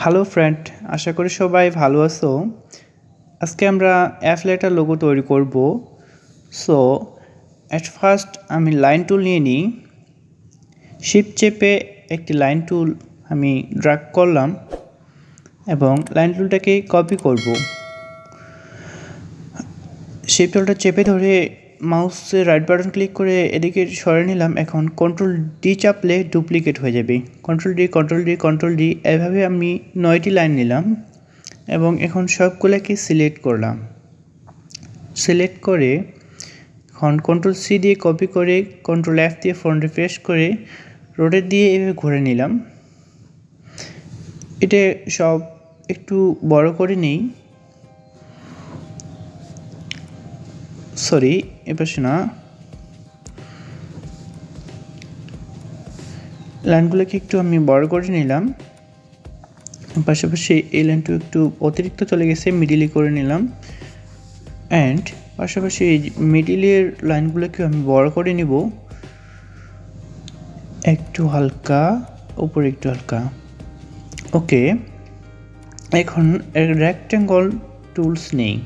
Hello friend, আশা করি সবাই ভালো আছো। আজকে আমরা অ্যাফিলিয়েটর লোগো তৈরি করব। সো অ্যাট ফার্স্ট আমি লাইন টুল নিয়ে নিই। শিফট চেপে একটি লাইন টুল আমি ড্র্যাগ করলাম এবং লাইন টুলটাকে কপি করব। শিফট টুলটা চেপে ধরে মাউসের রাইট বাটন ক্লিক করে এদিকে সরে নিলাম। এখন কন্ট্রোল ডি চাপলে ডুপ্লিকেট হয়ে যাবে। কন্ট্রোল ডি এভাবে আমি 9টি লাইন নিলাম এবং এখন সবগুলোকে সিলেক্ট করলাম। সিলেক্ট করে এখন কন্ট্রোল সি দিয়ে কপি করে কন্ট্রোল এফ দিয়ে ফ্রন্টে পেস্ট করে রোটেট দিয়ে এভাবে ঘুরে নিলাম। এটা সব একটু বড় করে নেই, সরি এপাশে না, লাইনগুলোকে একটু আমি বড় করে নিলাম। পাশাপাশি এই লাইনটা একটু অতিরিক্ত চলে গেছে, মিডিলে করে নিলাম। অ্যান্ড পাশাপাশি এই মিডিলের লাইনগুলোকে আমি বড় করে নিব, একটু হালকা উপরে একটু হালকা। ওকে, এখন রেক্ট্যাঙ্গল টুলস নেই।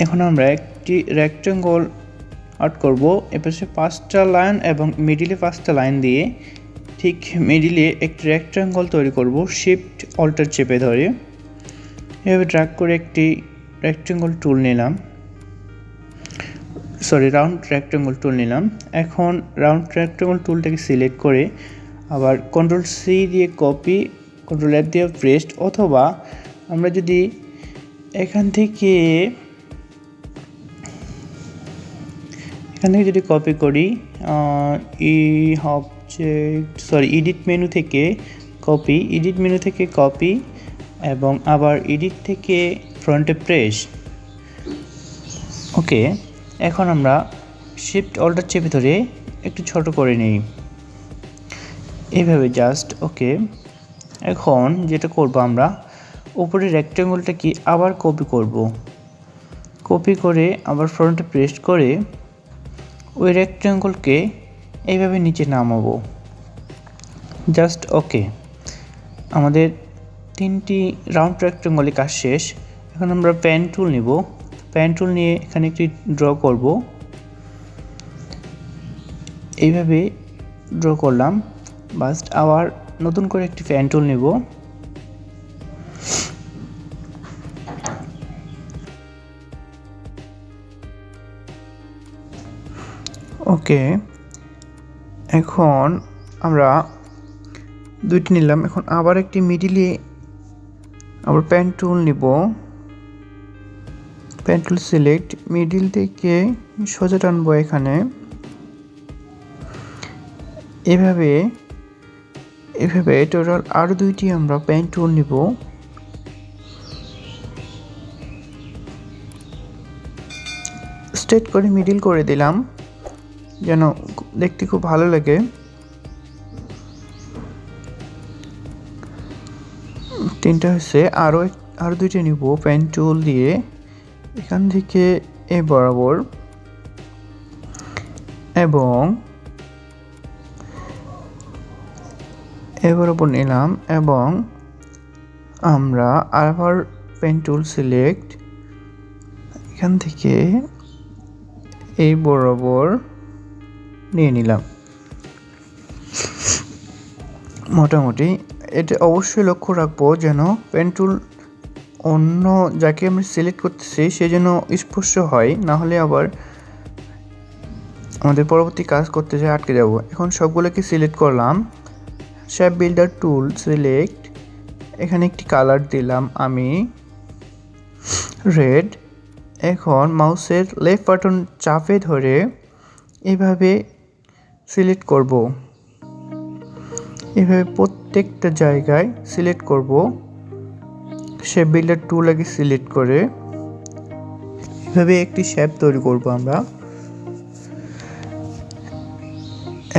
এখন আমরা একটি রেক্ট্যাঙ্গল আর্ট করব। এপাশে 5টা লাইন এবং মিডিলে 5টা লাইন দিয়ে ঠিক মিডিলে একটি রেক্ট্যাঙ্গল তৈরি করব। শিফট অল্টার চেপে ধরে এভাবে ড্র্যাগ করে একটি রেক্ট্যাঙ্গল টুল নিলাম, রাউন্ড রেক্ট্যাঙ্গল টুল নিলাম। এখন রাউন্ড রেক্ট্যাঙ্গল টুলটাকে সিলেক্ট করে আবার কন্ট্রোল সি দিয়ে কপি, কন্ট্রোল এফ দিয়ে পেস্ট, অথবা আমরা যদি এখান থেকে যদি কপি করি এডিট মেনু থেকে কপি এবং আবার এডিট থেকে ফ্রন্টে প্রেস। ওকে, এখন আমরা শিফট অল্টার চেপে ধরে একটু ছোট করে নিই এইভাবে জাস্ট। ওকে, এখন যেটা করব আমরা উপরে রেক্ট্যাঙ্গলটাকে আবার কপি করে আবার ফ্রন্টে প্রেস করে ওই রেক্ট্যাঙ্গলকে এইভাবে নিচে নামাবো জাস্ট। ওকে, আমাদের 3টি রাউন্ড রেক্ট্যাঙ্গলে কাজ শেষ। এখন আমরা পেন টুল নিব। পেন টুল নিয়ে এখানে একটি ড্র করব, এইভাবে ড্র করলাম। বাস আবার নতুন করে একটি পেন টুল নিব। ওকে, এখন আমরা 2টি নিলাম। এখন আবার একটি মিডিলে আবার পেন টুল নিব। পেন টুল সিলেক্ট, মিডিল থেকে সোজা টানবো এখানে, এভাবে টোটাল আরও 2টি আমরা পেন টুল নিব। স্ট্রেট করে মিডিল করে দিলাম যেন দেখতে খুব ভালো লাগে। 3টা হয়েছে, আরও 2টি নিব পেন টুল দিয়ে এখান থেকে এই বরাবর এবং নিলাম এবং আমরা আবার পেন টুল সিলেক্ট, এখান থেকে এই বরাবর নিয়ে নিলাম। মোটামুটি এটা অবশ্যই লক্ষ্য রাখবো যেন পেন টুল অন্য যাকে আমি সিলেক্ট করতেছি সে যেন স্পর্শ হয়, না হলে আবার আমাদের পরবর্তী কাজ করতে যেয়ে আটকে যাব। এখন সবগুলোকে সিলেক্ট করলাম। শেপ বিল্ডার টুল সিলেক্ট, এখানে একটি কালার দিলাম আমি রেড। এখন মাউসের লেফট বাটন চাপে ধরে এইভাবে সিলেক্ট করব, এভাবে প্রত্যেকটা জায়গায় সিলেক্ট করব। শেপ বিল্ডার টুল আগে সিলেক্ট করে এভাবে একটি শেপ তৈরি করব আমরা,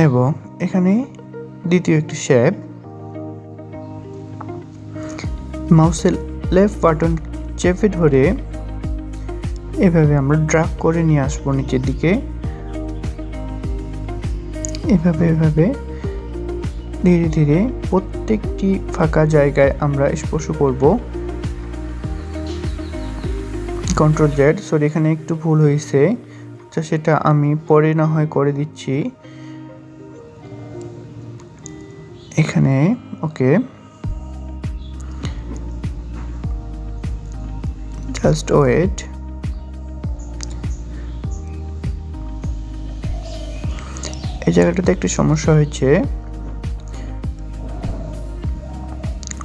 এবং এখানে দ্বিতীয় একটি শেপ। মাউসের লেফট বাটন চেপে ধরে এভাবে আমরা ড্র্যাগ করে নিয়ে আসবো নিচের দিকে, এভাবে ধীরে ধীরে প্রত্যেকটি ফাঁকা জায়গায় আমরা স্পর্শ করব। কন্ট্রোল জেড, সরি এখানে একটু ভুল হয়েছে, তো সেটা আমি পরে না হয় করে দিচ্ছি। এখানে ওকে, জাস্ট ওয়েট। এই জায়গাটাতে একটু সমস্যা হয়েছে,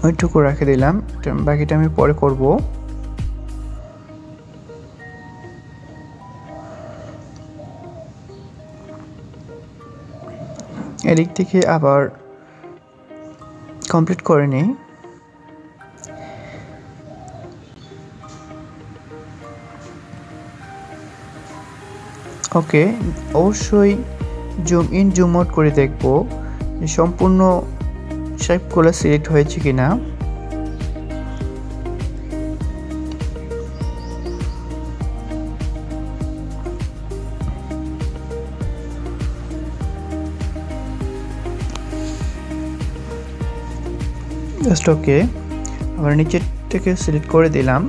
ওইটুকু রেখে দিলাম, বাকিটা আমি পরে করব। এদিক থেকে আবার কমপ্লিট করে নিই। ওকে, অবশ্যই জুম ইন জুম আউট করে দেখব যে সম্পূর্ণ শেপগুলো সিলেক্ট হয়েছে কিনা। জাস্ট ওকে, আবার নিচের থেকে সিলেক্ট করে দিলাম।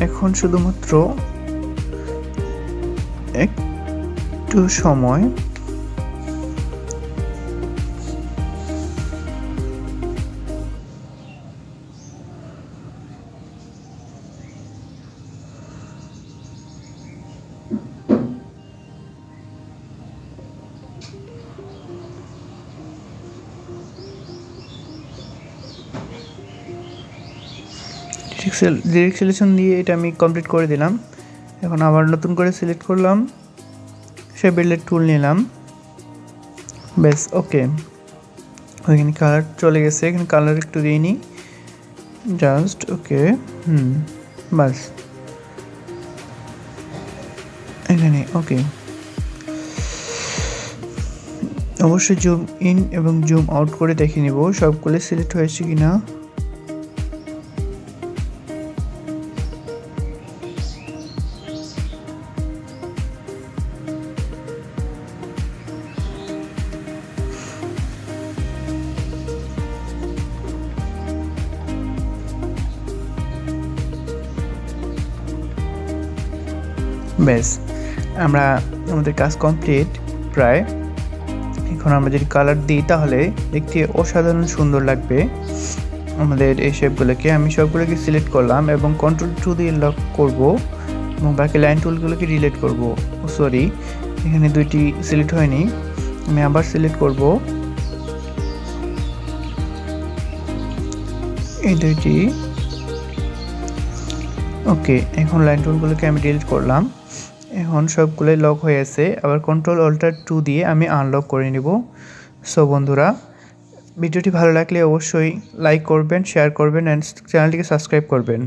এখন শুধুমাত্র একটু সময় ডিরেক্ট সিলেকশন দিয়ে এটা আমি কমপ্লিট করে দিলাম। এখন আবার নতুন করে সিলেক্ট করলাম, সে বিল্ডের টুল নিলাম, ব্যাস ওকে। ওইখানে কালার চলে গেছে, এখানে কালার একটু দিয়ে নিই, জাস্ট ওকে। বাস এখানে ওকে। অবশ্যই জুম ইন এবং জুম আউট করে দেখে নিব সবগুলো সিলেক্ট হয়েছে কিনা। ব্যাস আমরা আমাদের কাজ কমপ্লিট প্রায়। এখন আমরা যদি কালার দিই তাহলে দেখতে অসাধারণ সুন্দর লাগবে আমাদের এই শেপগুলোকে। আমি সবগুলোকে সিলেক্ট করলাম এবং কন্ট্রোল টু দিয়ে লক করব এবং বাকি লাইন টুলগুলোকে ডিলিট করব। সরি, এখানে দুইটি সিলেক্ট হয়নি, আমি আবার সিলেক্ট করব এই দুইটি। ওকে, এখন লাইন টুলগুলোকে আমি ডিলিট করলাম। এখন সবগুলোই লক হয়ে আছে, আবার কন্ট্রোল অল্টার 2 দিয়ে আমি আনলক করে নিব। সো বন্ধুরা, ভিডিওটি ভালো লাগলে অবশ্যই লাইক করবেন, শেয়ার করবেন অ্যান্ড চ্যানেলটিকে সাবস্ক্রাইব করবেন।